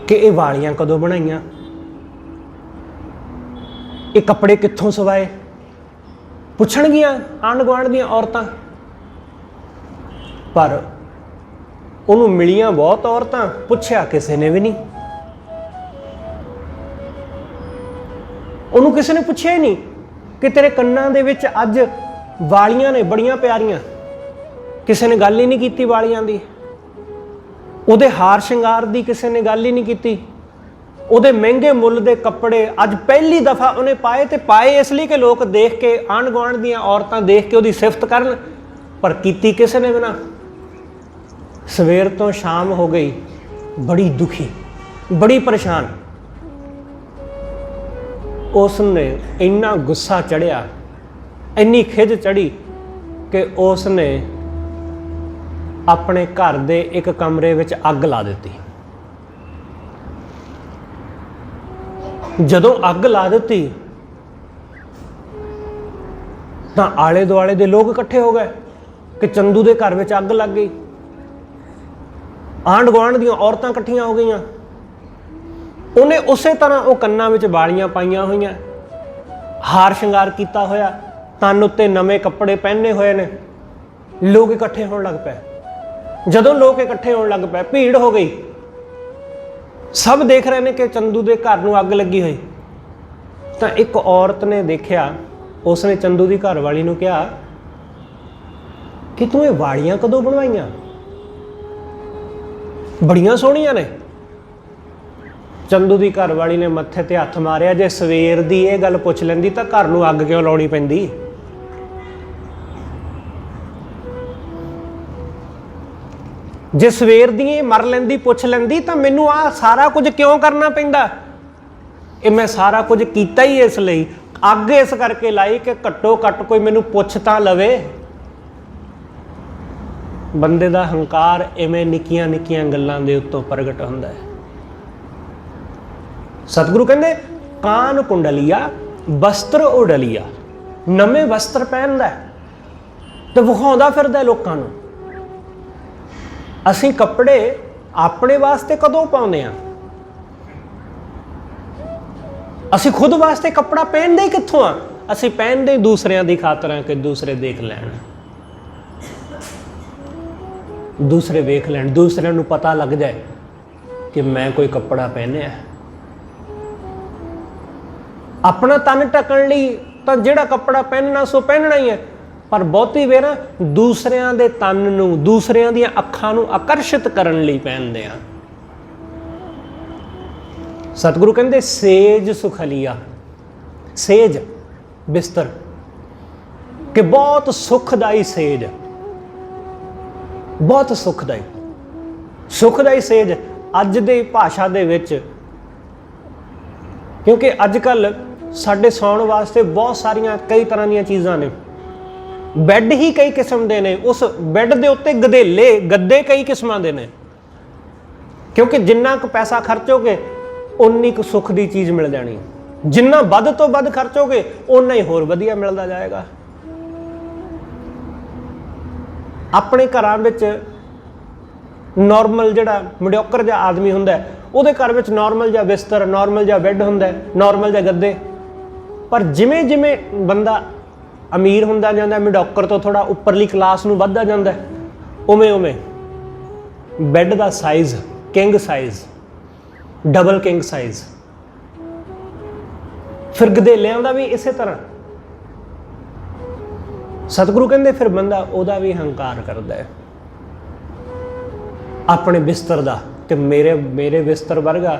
ਕਿ ਇਹ ਵਾਲੀਆਂ ਕਦੋਂ ਬਣਾਈਆਂ, ਇਹ ਕੱਪੜੇ ਕਿੱਥੋਂ ਸਵਾਏ। ਪੁੱਛਣਗੀਆਂ ਆਂਢ ਗੁਆਂਢ ਦੀਆਂ ਔਰਤਾਂ। ਪਰ ਉਹਨੂੰ ਮਿਲੀਆਂ ਬਹੁਤ ਔਰਤਾਂ, ਪੁੱਛਿਆ ਕਿਸੇ ਨੇ ਵੀ ਨਹੀਂ। ਉਹਨੂੰ ਕਿਸੇ ਨੇ ਪੁੱਛਿਆ ਹੀ ਨਹੀਂ ਕਿ ਤੇਰੇ ਕੰਨਾਂ ਦੇ ਵਿੱਚ ਅੱਜ ਵਾਲੀਆਂ ਨੇ ਬੜੀਆਂ ਪਿਆਰੀਆਂ। ਕਿਸੇ ਨੇ ਗੱਲ ਹੀ ਨਹੀਂ ਕੀਤੀ ਵਾਲੀਆਂ ਦੀ। ਉਹਦੇ ਹਾਰ ਸ਼ਿੰਗਾਰ ਦੀ ਕਿਸੇ ਨੇ ਗੱਲ ਹੀ ਨਹੀਂ ਕੀਤੀ। ਉਹਦੇ ਮਹਿੰਗੇ ਮੁੱਲ ਦੇ ਕੱਪੜੇ ਅੱਜ ਪਹਿਲੀ ਦਫਾ ਉਹਨੇ ਪਾਏ, ਤੇ ਪਾਏ ਇਸ ਲਈ ਕਿ ਲੋਕ ਦੇਖ ਕੇ, ਆਂਢ ਗੁਆਂਢ ਦੀਆਂ ਔਰਤਾਂ ਦੇਖ ਕੇ ਉਹਦੀ ਸਿਫਤ ਕਰਨ, ਪਰ ਕੀਤੀ ਕਿਸੇ ਨੇ ਵੀ ਨਾ। ਸਵੇਰ ਤੋਂ ਸ਼ਾਮ ਹੋ ਗਈ, ਬੜੀ ਦੁਖੀ, ਬੜੀ ਪਰੇਸ਼ਾਨ। ਉਸ ਨੇ ਇੰਨਾ ਗੁੱਸਾ ਚੜਿਆ, ਇੰਨੀ ਖਿਝ ਚੜੀ ਕਿ ਉਸ ਨੇ ਆਪਣੇ ਘਰ ਦੇ ਇੱਕ ਕਮਰੇ ਵਿੱਚ ਅੱਗ ਲਾ ਦਿੱਤੀ। ਜਦੋਂ ਅੱਗ ਲਾ ਦਿੱਤੀ ਤਾਂ ਆਲੇ ਦੁਆਲੇ ਦੇ ਲੋਕ ਇਕੱਠੇ ਹੋ ਗਏ ਕਿ ਚੰਦੂ ਦੇ ਘਰ ਵਿੱਚ ਅੱਗ ਲੱਗ ਗਈ। ਆਂਢ ਗੁਆਂਢ ਦੀਆਂ ਔਰਤਾਂ ਇਕੱਠੀਆਂ ਹੋ ਗਈਆਂ। ਉਹਨੇ ਉਸੇ ਤਰ੍ਹਾਂ ਉਹ ਕੰਨਾਂ ਵਿੱਚ ਵਾਲੀਆਂ ਪਾਈਆਂ ਹੋਈਆਂ, ਹਾਰ ਸ਼ਿੰਗਾਰ ਕੀਤਾ ਹੋਇਆ, ਤਨ ਉੱਤੇ ਨਵੇਂ ਕੱਪੜੇ ਪਹਿਨੇ ਹੋਏ ਨੇ। ਲੋਕ ਇਕੱਠੇ ਹੋਣ ਲੱਗ ਪਏ। ਜਦੋਂ ਲੋਕ ਇਕੱਠੇ ਹੋਣ ਲੱਗ ਪਏ, ਭੀੜ ਹੋ ਗਈ। ਸਭ ਦੇਖ ਰਹੇ ਨੇ ਕਿ ਚੰਦੂ ਦੇ ਘਰ ਨੂੰ ਅੱਗ ਲੱਗੀ ਹੋਈ। ਤਾਂ ਇੱਕ ਔਰਤ ਨੇ ਦੇਖਿਆ, ਉਸਨੇ ਚੰਦੂ ਦੀ ਘਰਵਾਲੀ ਨੂੰ ਕਿਹਾ ਕਿ ਤੂੰ ਇਹ ਵਾਲੀਆਂ ਕਦੋਂ ਬਣਵਾਈਆਂ, ਬੜੀਆਂ ਸੋਹਣੀਆਂ ਨੇ। ਚੰਦੂ ਦੀ ਘਰਵਾਲੀ ਨੇ ਮੱਥੇ ਤੇ ਹੱਥ ਮਾਰਿਆ, ਜੇ ਸਵੇਰ ਦੀ ਇਹ ਗੱਲ ਪੁੱਛ ਲੈਂਦੀ ਤਾਂ ਘਰ ਨੂੰ ਅੱਗ ਕਿਉਂ ਲਾਉਣੀ ਪੈਂਦੀ। ਜੇ ਸਵੇਰ ਦੀ ਇਹ ਮਰ ਲੈਂਦੀ, ਪੁੱਛ ਲੈਂਦੀ, ਤਾਂ ਮੈਨੂੰ ਆਹ ਸਾਰਾ ਕੁਝ ਕਿਉਂ ਕਰਨਾ ਪੈਂਦਾ। ਇਹ ਮੈਂ ਸਾਰਾ ਕੁਝ ਕੀਤਾ ਹੀ ਇਸ ਲਈ, ਅੱਗ ਇਸ ਕਰਕੇ ਲਾਈ ਕਿ ਘੱਟੋ ਘੱਟ ਕੋਈ ਮੈਨੂੰ ਪੁੱਛ ਤਾਂ ਲਵੇ। ਬੰਦੇ ਦਾ ਹੰਕਾਰ ਇਵੇਂ ਨਿੱਕੀਆਂ ਨਿੱਕੀਆਂ ਗੱਲਾਂ ਦੇ ਉੱਤੋਂ ਪ੍ਰਗਟ ਹੁੰਦਾ ਹੈ। ਸਤਿਗੁਰੂ ਕਹਿੰਦੇ ਕਾਨ ਕੁੰਡਲੀਆ ਵਸਤਰ ਉਡਲੀਆ, ਨਵੇਂ ਵਸਤਰ ਪਹਿਨਦਾ ਤੇ ਵਿਖਾਉਂਦਾ ਫਿਰਦਾ ਲੋਕਾਂ ਨੂੰ। ਅਸੀਂ ਕੱਪੜੇ ਆਪਣੇ ਵਾਸਤੇ ਕਦੋਂ ਪਾਉਂਦੇ ਹਾਂ? ਅਸੀਂ ਖੁਦ ਵਾਸਤੇ ਕੱਪੜਾ ਪਹਿਨਦੇ ਕਿੱਥੋਂ ਆ? ਅਸੀਂ ਪਹਿਨਦੇ ਦੂਸਰਿਆਂ ਦੀ ਖਾਤਰ ਆ ਕਿ ਦੂਸਰੇ ਦੇਖ ਲੈਣ, ਦੂਸਰੇ ਵੇਖ ਲੈਣ, ਦੂਸਰਿਆਂ ਨੂੰ ਪਤਾ ਲੱਗ ਜਾਏ ਕਿ ਮੈਂ ਕੋਈ ਕੱਪੜਾ ਪਹਿਨਿਆ। ਆਪਣਾ ਤਨ ਢੱਕਣ ਲਈ ਤਾਂ ਜਿਹੜਾ ਕੱਪੜਾ ਪਹਿਨਣਾ ਸੋ ਪਹਿਨਣਾ ਹੀ ਹੈ, ਪਰ ਬਹੁਤੀ ਵਾਰ ਦੂਸਰਿਆਂ ਦੇ ਤਨ ਨੂੰ, ਦੂਸਰਿਆਂ ਦੀਆਂ ਅੱਖਾਂ ਨੂੰ ਆਕਰਸ਼ਿਤ ਕਰਨ ਲਈ ਪਹਿਨਦੇ ਆ। ਸਤਿਗੁਰੂ ਕਹਿੰਦੇ ਸੇਜ ਸੁਖਲੀਆ, ਸੇਜ ਬਿਸਤਰ, ਕਿ ਬਹੁਤ ਸੁਖਦਾਈ ਸੇਜ, ਬਹੁਤ ਸੁਖਦਾਈ, ਸੁਖਦਾਈ ਸੇਜ ਅੱਜ ਦੀ ਭਾਸ਼ਾ ਦੇ ਵਿੱਚ। ਕਿਉਂਕਿ ਅੱਜ ਕੱਲ੍ਹ ਸਾਡੇ ਸੌਣ ਵਾਸਤੇ ਬਹੁਤ ਸਾਰੀਆਂ ਕਈ ਤਰ੍ਹਾਂ ਦੀਆਂ ਚੀਜ਼ਾਂ ਨੇ। ਬੈੱਡ ਹੀ ਕਈ ਕਿਸਮ ਦੇ ਨੇ, ਉਸ ਬੈੱਡ ਦੇ ਉੱਤੇ ਗਦੇਲੇ, ਗੱਦੇ ਕਈ ਕਿਸਮਾਂ ਦੇ ਨੇ। ਕਿਉਂਕਿ ਜਿੰਨਾ ਕੁ ਪੈਸਾ ਖਰਚੋਗੇ ਉਨੀ ਕੁ ਸੁੱਖ ਦੀ ਚੀਜ਼ ਮਿਲ ਜਾਣੀ, ਜਿੰਨਾ ਵੱਧ ਤੋਂ ਵੱਧ ਖਰਚੋਗੇ ਓਨਾ ਹੀ ਹੋਰ ਵਧੀਆ ਮਿਲਦਾ ਜਾਏਗਾ। ਆਪਣੇ ਘਰਾਂ ਵਿੱਚ नॉर्मल जिहड़ा मिडियोकर जिहा आदमी हुंदा है ਉਹਦੇ ਘਰ ਵਿੱਚ नॉर्मल जिहा बिस्तर, नॉर्मल जिहा बैड हुंदा है, नॉर्मल जिहा गद्दे। पर जिमें जिमें बंदा अमीर हुंदा जांदा, मिडियोकर तो थोड़ा उपरली क्लास नूं वधदा जांदा है, उवें उवें बैड दा size king size, double king size. फिर गधेलियां दा भी इसे तरह। सतगुरु कहंदे फिर बंदा उहदा भी हंकार करदा है अपने बिस्तर दा, कि मेरे बिस्तर वर्गा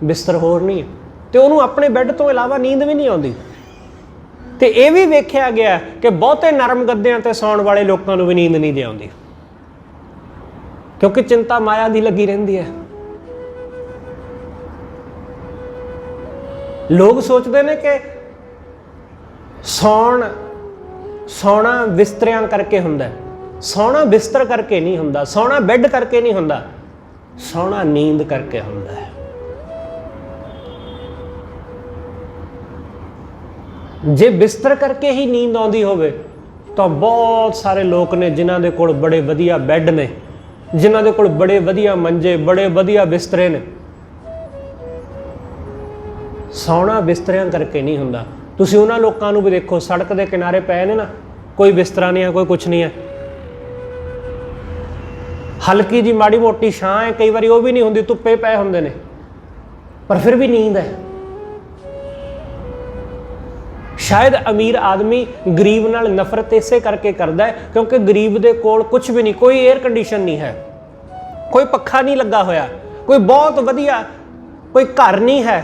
बिस्तर होर नहीं, तो उन्होंने अपने बैड तो इलावा नींद भी नहीं आती। तो यह भी वेख्या गया कि बहुते नरम गद्दियां ते सौण वाले लोगों को भी नींद नहीं आती, क्योंकि चिंता माया की लगी रहिंदी है। लोग सोचते हैं कि सौना बिस्तरियां करके हुंदा है, सौना बिस्तर करके नहीं हुंदा, सौना बैड करके नहीं हुंदा, सौना नींद करके हुंदा है। जे बिस्तर करके ही नींद आउंदी होवे तो बहुत सारे लोग ने जिन्हां दे कोल बड़े वधिया बैड ने, जिन्हां दे कोल बड़े वधिया मंजे, बड़े वधिया बिस्तरे ने। सौना बिस्तरियां करके नहीं हुंदा। तुसीं उन्हां लोकां नूं भी देखो, सड़क दे किनारे पए ने ना, कोई बिस्तरा नहीं है, कोई कुछ नहीं है, हल्की जी माड़ी मोटी छां है, कई बार वो भी नहीं होंदी, धुप्पे पए हुंदे ने, पर फिर भी नींद है। शायद अमीर आदमी गरीब नाल नफरत इसे करके करता है क्योंकि गरीब दे कोल कुछ भी नहीं, कोई एयर कंडीशन नहीं है, कोई पखा नहीं लगा होया, कोई बहुत वधिया कोई घर नहीं है,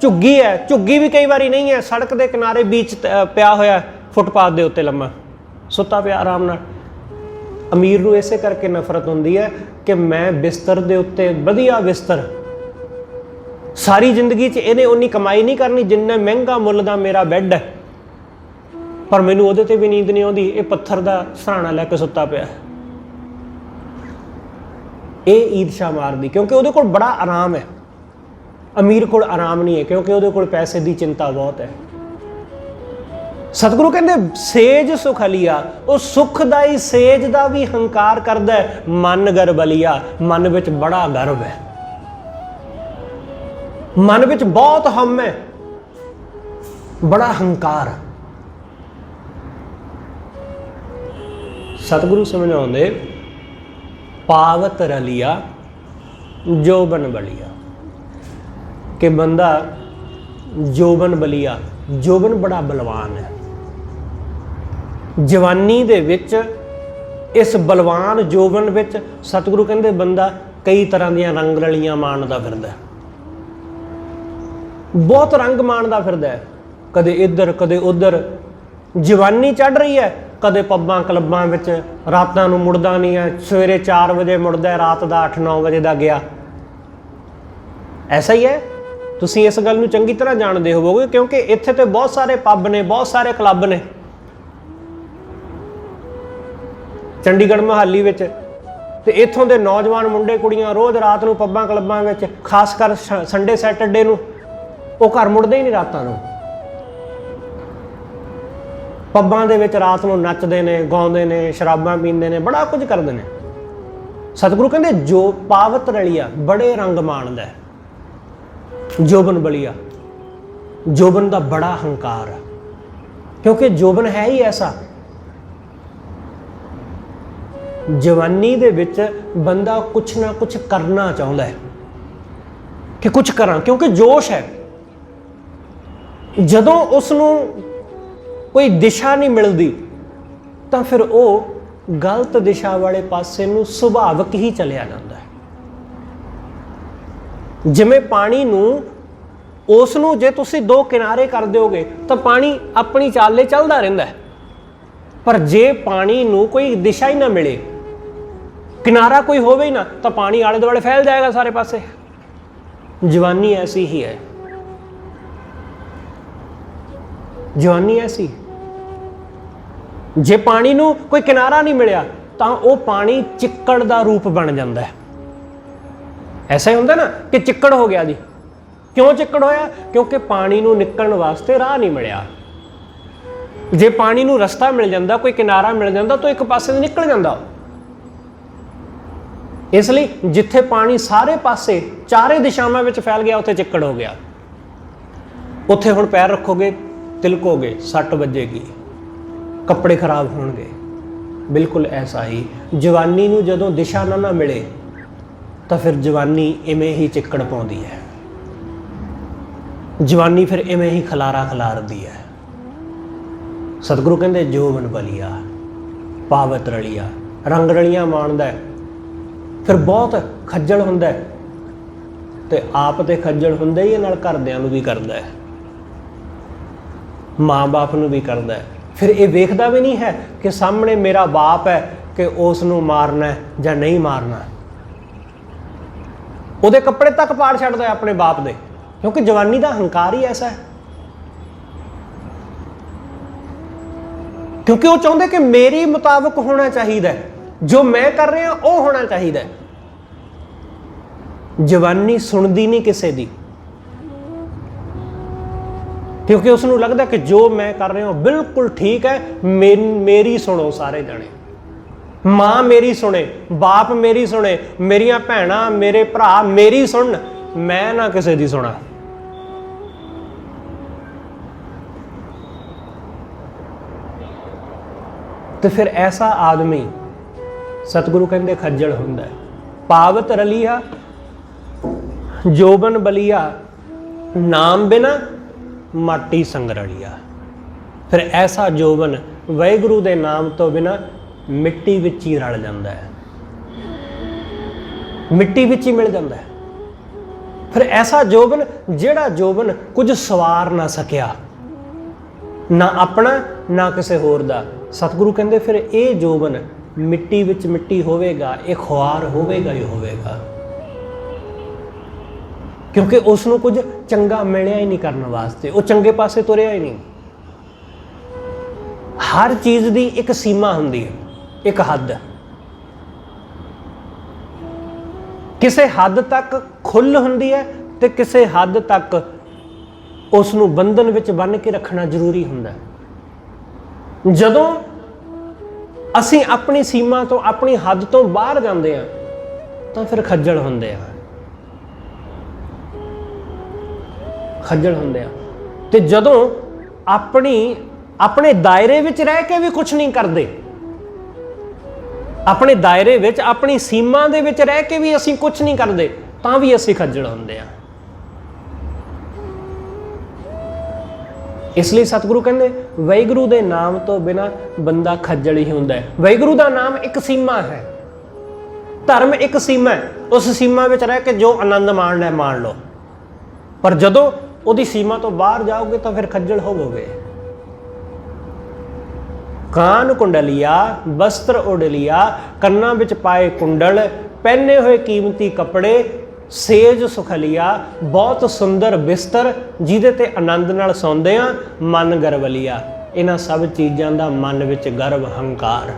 झुग्गी है, झुग्गी भी कई बारी नहीं है, सड़क के किनारे बीच पिया होया, फुटपाथ के उत्ते लम्मा सुता पिया आराम नाल। अमीर नूं इसे करके नफरत होंदी है कि मैं बिस्तर दे उत्ते वधिया बिस्तर, सारी जिंदगी च इहने उन्नी कमाई नहीं करनी जिन्ना महंगा मुੱਲ दा मेरा बैड है, पर मैनूं उहदे ते भी नींद नहीं आउंदी, ये पत्थर दा सराहना लैके सुता पिया। ये ईर्षा मारदी, क्योंकि उहदे कोल बड़ा आराम है। अमीर कोल आराम नहीं है क्योंकि उहदे कोल पैसे की चिंता बहुत है। सतगुरु कहते सेज सुख हलिया, वो सुखदाई सेज का भी हंकार करदा है, मन गर्बलिया, मन विच बड़ा गर्व है, मन विच बहुत हम है, बड़ा हंकार। सतगुरु समझाउंदे पावत रलिया जोबन बलिया, कि बंदा जोबन बलिया, जोबन बड़ा बलवान है। जवानी दे विच इस बलवान जोबन विच सतगुरु कहंदे बंदा कई तरह दियां रंग रलियां माणदा फिरदा है, बहुत रंग माणदा फिरदा है, कदे इधर कदे उधर। जवानी चढ़ रही है, कदे पब्बां क्लब्बां विच रातां नूं मुड़दा नहीं है, सवेरे 4 वजे मुड़दा है, रात दा 8-9 वजे दा गया। ऐसा ही है, तुसीं इस गल नूं चंगी तरह जाणदे होवोगे क्योंकि इत्थे ते बहुत सारे पब ने, बहुत सारे क्लब ने। चंडीगढ़ मोहाली विच ते इत्थों दे नौजवान मुंडे कुड़ियां रोज़ रात नूं पब्बां क्लब्बां विच, खासकर संडे सैटरडे नूं वो घर मुड़दे ही नहीं, रातां नूं पब्बां दे विच रात नूं नचदे ने, गाउंदे ने, शराबां पींदे ने, बड़ा कुछ करदे ने। सतगुरु कहंदे जो पावत रलिया बड़े रंग माणदा है, जोबन बलिया, जोबन का बड़ा हंकार है, क्योंकि जोबन है ही ऐसा। जवानी दे विच बंदा कुछ ना कुछ करना चाहुंदा है कि कुछ करा, क्योंकि जोश है। जदों उसनूं कोई दिशा नहीं मिलती तो फिर वो गलत दिशा वाले पासे नूं सुभाविक ही चलिया जाता है। जिमें पानी नूं उसनूं जे तुसीं 2 किनारे कर दोगे तो पानी अपनी चाले चलदा रहिंदा है, पर जे पानी नूं कोई दिशा ही ना मिले, किनारा कोई होवे ही ना, तो पानी आले दुआले फैल जाएगा सारे पासे। जवानी ऐसी ही है, जवानी ऐसी। जे पानी नूं कोई किनारा नहीं मिलिया तो वह पानी चिक्कड़ का रूप बन जाता है। ऐसा ही होंदा ना कि चिक्कड़ हो गया जी, क्यों चिक्कड़ होया? क्योंकि पानी नूं निकलण वास्ते राह नहीं मिलिया। जे पानी नूं रस्ता मिल जाता, कोई किनारा मिल जाता तो एक पासे निकल जाता। इसलिए जिथे पानी सारे पासे चारे दिशावां विच फैल गया उत्थे चिक्कड़ हो गया। उत्थे हुण पैर रखोगे तिलकोगे, सट वजेगी, कपड़े खराब होणगे। बिल्कुल ऐसा ही जवानी नूं जदों दिशा ना मिले तो फिर जवानी इवें ही चिक्कड़ पाउंदी है, जवानी फिर इवें ही खलारा खलारदी है। सतगुरु कहंदे जोबन बलिया पावत रलिया, रंग रलियां माणदा है, फिर बहुत खज्जल हुंदा है, ते आप ते खज्जल हुंदा ही नाल घरदिआं नूं भी करदा है, माँ बाप नूं भी करदा है। फिर ये वेखदा भी नहीं है कि सामने मेरा बाप है कि उस नूं मारना है जां नहीं मारना। उहदे कपड़े तक पाड़ छड्डदा है अपने बाप दे, क्योंकि जवानी का हंकार ही ऐसा है। क्योंकि वो चाहते कि मेरी मुताबिक होना चाहिए, जो मैं कर रहा वो होना चाहिए। जवानी सुनती नहीं किसी की, क्योंकि उसनों लगता कि जो मैं कर रहा हूं बिल्कुल ठीक है, मेरी सुनो सारे जने, मां मेरी सुने, बाप मेरी सुने, मेरिया भैणां मेरे भरा मेरी सुन, मैं ना किसी की सुना। तो फिर ऐसा आदमी सतगुरु कहते खज्जल हुंदा है। पावत रलिया जोबन बलिया, नाम बिना माटी संग रलिया। फिर ऐसा जोबन वाहिगुरु दे नाम तो बिना मिट्टी विच ही रल जाता है, मिट्टी विच ही मिल जाता है। फिर ऐसा जोबन जिहड़ा जोबन कुछ सवार ना सकिया, ना अपना ना किसी होर दा। सतगुरु कहते फिर ये जोबन मिट्टी विच मिट्टी होवेगा, ये खुआर होवेगा ही होवेगा, क्योंकि उसनों कुछ चंगा मिलिया ही नहीं करने वास्ते, वो चंगे पासे तुरिया ही नहीं। हर चीज़ की एक सीमा हुंदी है, एक हद। किसी हद तक खुल हुंदी है ते किसी हद तक उसनों बंधन विच बन के रखना जरूरी हुंदा है। जदों असीं अपनी सीमा तो अपनी हद तो बाहर जाते हैं तो फिर खज्जल हुंदे आ, खज्जल हुंदे आ। ते जदों अपने दायरे विच रह के भी कुछ नहीं करते, अपने दायरे विच अपनी सीमा दे विच रह के भी असीं कुछ नहीं करते, तां भी असीं खज्जल हुंदे आ। इसलिए सतगुरु कहते वाहिगुरु दे नाम तो बिना बंदा खज्जल ही हुंदा है। वाहिगुरु दा नाम एक सीमा है, धर्म एक सीमा है, उस सीमा विच रह के जो आनंद माणना है मान लो, पर जदों उहदी सीमा तो बाहर जाओगे तो फिर खज्जल होवोगे। कान कुंडलिया वस्त्र उडलिया, कन्ना विच पाए कुंडल, पहने हुए कीमती कपड़े, सेज सुखलिया, बहुत सुंदर बिस्तर जिहदे ते आनंद नाल सौंदे आ, मन गर्वलिया। इन्हां सब चीज़ां दा मन विच गर्व हंकार,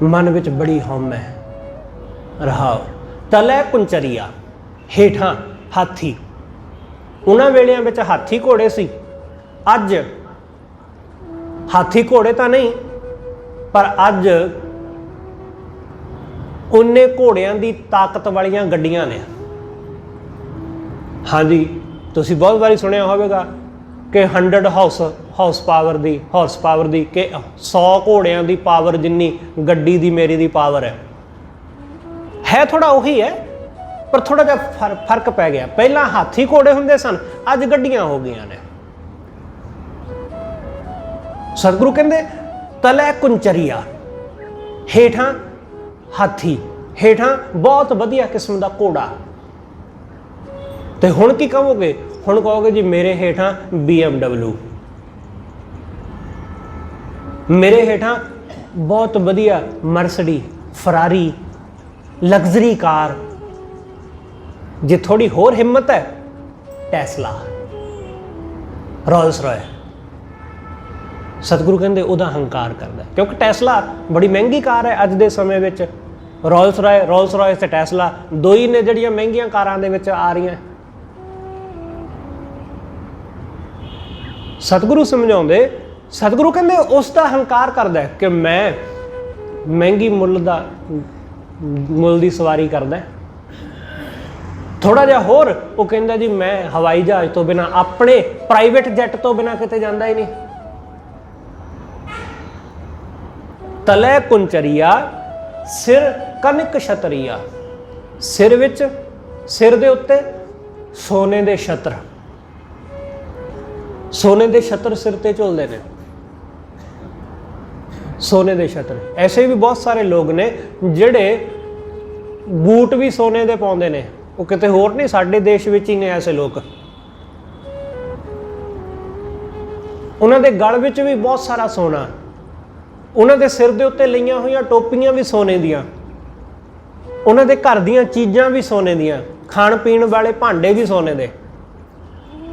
मन विच बड़ी हौम है। रहाओ तलै कुंचरिया, हेठां हाथी। उन्हां वेलियां विच हाथी घोड़े सी, अज हाथी घोड़े तो नहीं, पर अज उन्ने घोड़ियां दी ताकत वालियां गड्डियां ने। हाँ जी, तुसी बहुत बारी सुनिया होवेगा कि 100 हाउस पावर दी कि 100 घोड़ियां दी पावर जिन्नी गड्डी दी मेरी दी पावर है थोड़ा उही है, पर थोड़ा जिहा फर्क पै गया। पहला हाथी घोड़े हुंदे सन, अज गड्डियां हो गई ने। सतगुरु कहते तलै कुंचरिया, हेठां हाथी, हेठां बहुत वधिया किस्म का घोड़ा। तो हुण की कहोगे? हुण कहोगे जी मेरे हेठां BMW, मेरे हेठां बहुत वधिया मर्सिडी, फरारी, लग्जरी कार। जे थोड़ी होर हिम्मत है टेस्ला, रॉल्स रॉय। सतगुरु कहते उहदा हंकार करदा, क्योंकि टेस्ला बड़ी महंगी कार है अज दे समय विच। रॉल्स रॉयस ते टेस्ला दो ही ने जिहड़ियां महंगियां कारां दे विच आ रही। सतगुरु समझाउंदे, सतगुरु कहते उसका हंकार करदा कि मैं महंगी मुल दी सवारी करदा, थोड़ा जिहा होर वो कहंदा जी मैं हवाई जहाज तो बिना, अपने प्राइवेट जैट तो बिना किते जांदा ही नहीं। तलै कुंचरिया सिर कनक छतरिया, सिर विच, सिर दे उत्ते सोने दे छत्र, सोने दे छत्र सिर ते झुलदे ने, सोने दे छत्र। ऐसे भी बहुत सारे लोग ने जिहड़े बूट भी सोने दे पाउंदे ने, वो किते होर नहीं, साडे देश विच ही ने ऐसे लोग। उन्हां दे गल विच भी बहुत सारा सोना, उन्हां दे सिर दे उत्ते लईआं होईआं टोपियां भी सोने दियां, उन्हां दे घर दीआं चीज़ां भी सोने दियां, खाण पीण वाले भांडे भी सोने दे।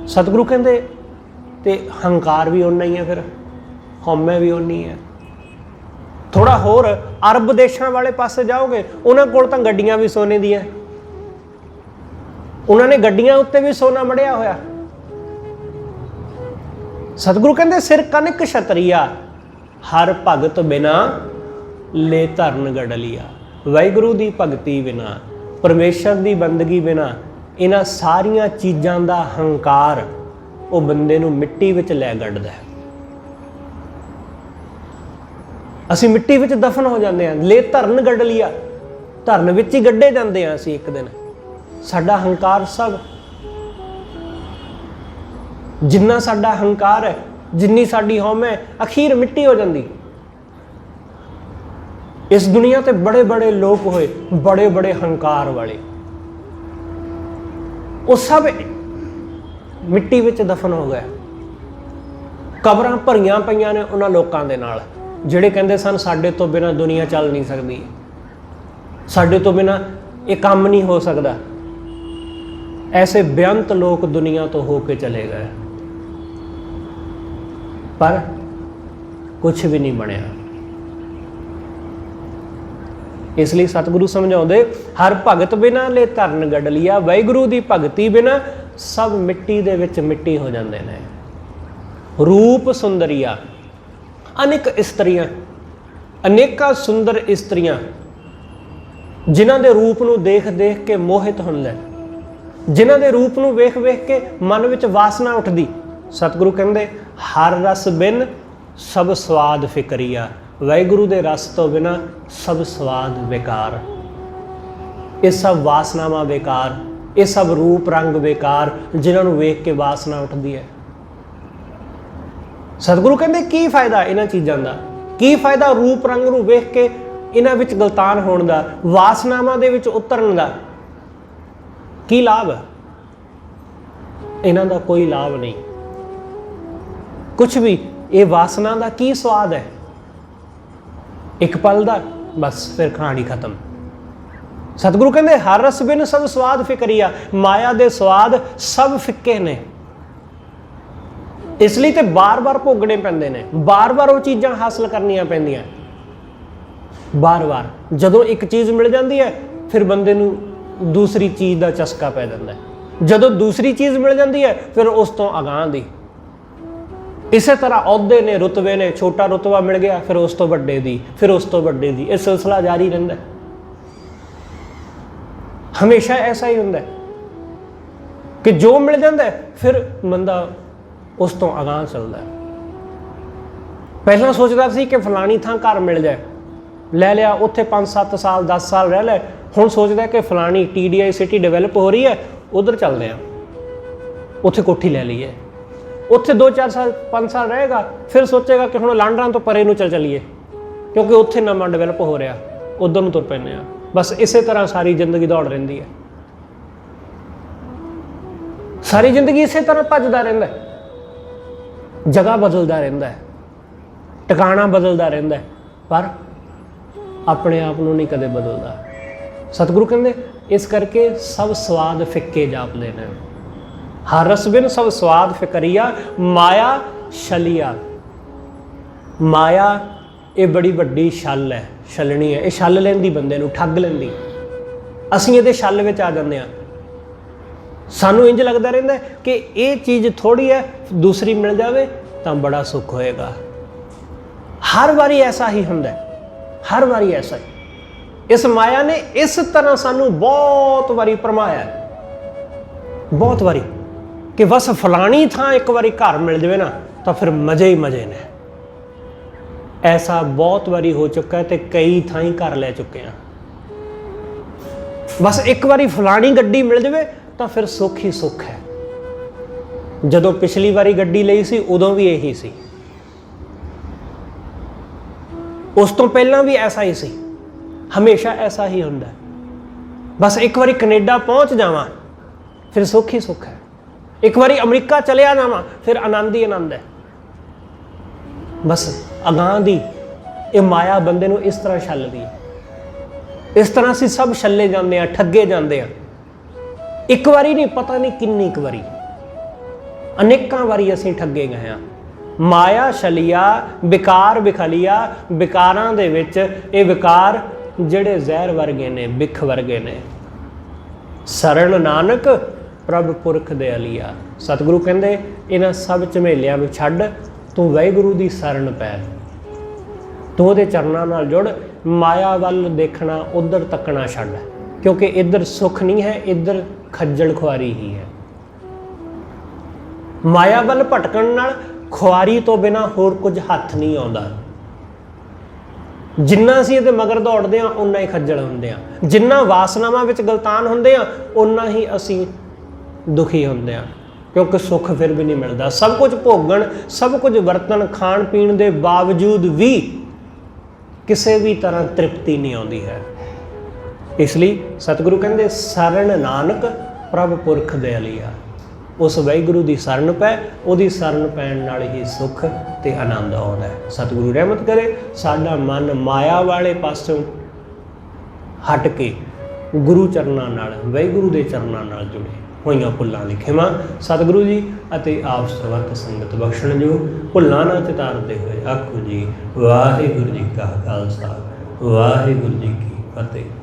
सतगुरु कहंदे ते हंकार भी उन्ना ही है, फिर हौमे भी उन्नी है। थोड़ा होर अरब देशों वाले पासे जाओगे, उन्हां कोल तां गड्डियां भी सोने दी है, उन्होंने गड्डियां उत्ते भी सोना मढ़िया होया। सतगुरु कहंदे सिर कनक छतरिया, हर भगत बिना ले धरन गडलिया। वाहिगुरु दी भगती बिना, परमेश्वर दी बंदगी बिना, इन्हां सारियां चीज़ां दा हंकार वो बंदे नूं मिट्टी विच लै गड्डदा है। असीं मिट्टी विच दफन हो जाते हैं। ले धरन गड्ड लिया, धरन विच ही गड्ढे जाते हैं असीं एक दिन। साडा हंकार सब, जिन्ना साडा हंकार है, जिन्नी साडी हौम है, अखीर मिट्टी हो जाती। इस दुनिया ते बड़े बड़े लोग होए, बड़े बड़े हंकार वाले, वो सब मिट्टी विच दफन हो गए। कबरां भरियां पईआं ने उन्हां लोकां दे नाल जिहड़े कहंदे सन साडे तो बिना दुनिया चल नहीं सकती, साडे तो बिना ये काम नहीं हो सकता। ऐसे बेअंत लोग दुनिया तो होके चले गए, पर कुछ भी नहीं बनया। इसलिए सतगुरु समझाउंदे हर भगत बिना ले धरन गड्ड लिया। वाहिगुरू दी भगती बिना सब मिट्टी दे विच मिट्टी हो जाते हैं। रूप सुंदरिया, अनेक इस्त्रियां, अनेका सुंदर इस्त्रियां जिन्हां दे रूप नूं देख देख के मोहित हुंदा, जिन्हां दे रूप नूं वेख वेख के मन विच वासना उठदी। सतगुरु कहंदे हर रस बिन सब स्वाद फिकरिया। वाहिगुरू दे रस तो बिना सब स्वाद बेकार, ये सब वासनावां बेकार, ये सब रूप रंग बेकार जिन्हां नूं वेख के वासना उठदी है। सतगुरु कहंदे की फायदा इन्हां चीज़ां दा, की फायदा रूप रंग नूं वेख के इन्हां विच गलतान होण दा, वासनावां दे विच उतरन दा की लाभ? इन्हां दा कोई लाभ नहीं, कुछ भी। ये वासना दा की स्वाद है? एक पल दा, बस फिर कहानी खत्म। सतगुरु कहंदे हर रस बिन सब स्वाद फिकरिया। माया दे स्वाद सब फिक्के ने, इसलिए तो बार बार भोगने पैंदे ने, बार बार वो चीज़ां हासिल करनियां पैंदियां। बार बार जदों एक चीज़ मिल जाती है, फिर बंदे नूं दूसरी चीज़ का चस्का पै जाता है। जदों दूसरी चीज़ मिल जाती है, फिर उस तो अगांह दी। इस तरह अहुदे ने, रुतबे ने, छोटा रुतबा मिल गया, फिर उस तो वड्डे दी, फिर उस तो वड्डे दी, यह सिलसिला जारी रहिंदा है। हमेशा ऐसा ही हुंदा है कि जो मिल जाता है, फिर बंदा उस तो अगांह चलता है। पहला सोचता सी कि फलानी थां घर मिल जाए, लै लिया, उत्थे 5-7 साल 10 साल रह लै। हुण सोचता है कि फलानी TDI सिटी डिवेलप हो रही है, उधर चलते हैं, उत्थे कोठी लै लईए। उत्थे 2-4 साल 5 साल रहेगा, फिर सोचेगा कि हुण लांडरां तो परे नूं चलीए, क्योंकि उत्थे नवां डिवेलप हो रहा, उधर नूं तुर पैंदे आ। बस इस तरह सारी जिंदगी दौड़ रहिंदी है, सारी जिंदगी इस तरह भजदा रहिंदा है। जगह बदलता रहिंदा है, टिकाणा बदलता रहिंदा है, पर अपने आप नूं नहीं कदे बदलता। सतगुरु कहंदे इस करके सब स्वाद फिक्के जापदे ने। हर रस बिन सब स्वाद फिकरिया, माया छलिया। माया ये बड़ी वड्डी छल है, छलनी है, ये छल लैंदी बंदे नूं, ठग लैंदी। असीं इहदे छल विच आ जांदे आ। सानू इंज लगता रहिंदा है कि ये चीज़ थोड़ी है, दूसरी मिल जाए तो बड़ा सुख होएगा। हर बारी ऐसा ही हुंदा है, हर वारी ऐसा ही। इस माया ने इस तरह सानू बहुत वारी भरमाया, बहुत वारी, कि बस फलानी थां एक बारी घर मिल जाए ना तो फिर मजे ही मजे ने। ऐसा बहुत बारी हो चुका है तो कई थाई घर ले चुके हैं। बस एक बारी फलानी गड्डी मिल जाए तो फिर सुख ही सुख है। जदों पिछली बारी गड्डी लई सी उदों भी यही सी, उस तो पहला भी ऐसा ही सी, हमेशा ऐसा ही हुंदा है। बस एक बारी कनेडा पहुंच जावां फिर सुख ही सुख है, एक बारी अमरीका चलिया जावां फिर आनंद ही आनंद है। बस अगां दी ये माया बंदे नूं इस तरह छलदी है। इस तरह असीं सब छल्ले जांदे आ, ठगे जांदे आ। एक बारी नहीं, पता नहीं किन्नी क वारी, अनेकां वारी असीं ठगे गए हैं। माया छलिया, विकार विखलिया, विकारां दे विच ये विकार ਜਿਹੜੇ ਜ਼ਹਿਰ ਵਰਗੇ ਨੇ, ਬਿਖ ਵਰਗੇ ਨੇ। ਸਰਣ ਨਾਨਕ ਪ੍ਰਭ ਪੁਰਖ ਦੇ ਅਲੀਆ। ਸਤਿਗੁਰੂ ਕਹਿੰਦੇ ਇਹਨਾਂ ਸਭ ਝਮੇਲਿਆਂ ਨੂੰ ਛੱਡ, ਤੂੰ ਵਾਹਿਗੁਰੂ ਦੀ ਸਰਣ ਪੈ, ਤੂੰ ਉਹਦੇ ਚਰਨਾਂ ਨਾਲ ਜੁੜ। ਮਾਇਆ ਵੱਲ ਦੇਖਣਾ, ਉਧਰ ਤੱਕਣਾ ਛੱਡ, ਕਿਉਂਕਿ ਇੱਧਰ ਸੁੱਖ ਨਹੀਂ ਹੈ, ਇੱਧਰ ਖੱਜਲ ਖੁਆਰੀ ਹੀ ਹੈ। ਮਾਇਆ ਵੱਲ ਭਟਕਣ ਨਾਲ ਖੁਆਰੀ ਤੋਂ ਬਿਨਾਂ ਹੋਰ ਕੁਝ ਹੱਥ ਨਹੀਂ ਆਉਂਦਾ। जिन्ना असीं इहदे मगर दौड़ते हैं उन्ना ही खज्जल होंदे आ, जिन्ना वासनावां विच गलतान होंदे आ उन्ना ही असीं दुखी होंदे आ, क्योंकि सुख फिर भी नहीं मिलता। सब कुछ भोगण, सब कुछ वरतन, खाण पीण दे बावजूद भी किसी भी तरह तृप्ति नहीं आती है। इसलिए सतगुरु कहते सरन नानक प्रभ पुरख दे अलिया। उस वाहिगुरू की सरन पै, उहदी सरन पैण नाल ही सुख ते आनंद आउंदा है। सतगुरु रहमत करे साडा मन माया वाले पासों हट के गुरु चरनां नाल, वाहिगुरू दे चरनां नाल जुड़े। होईयां भुल्लां दी खिमा सतगुरु जी अते आप सर्वत संगत बख्शण जो। भुल्लां ना चितारदे होए आखो जी वाहिगुरू जी का खालसा वाहिगुरू जी की फतेह।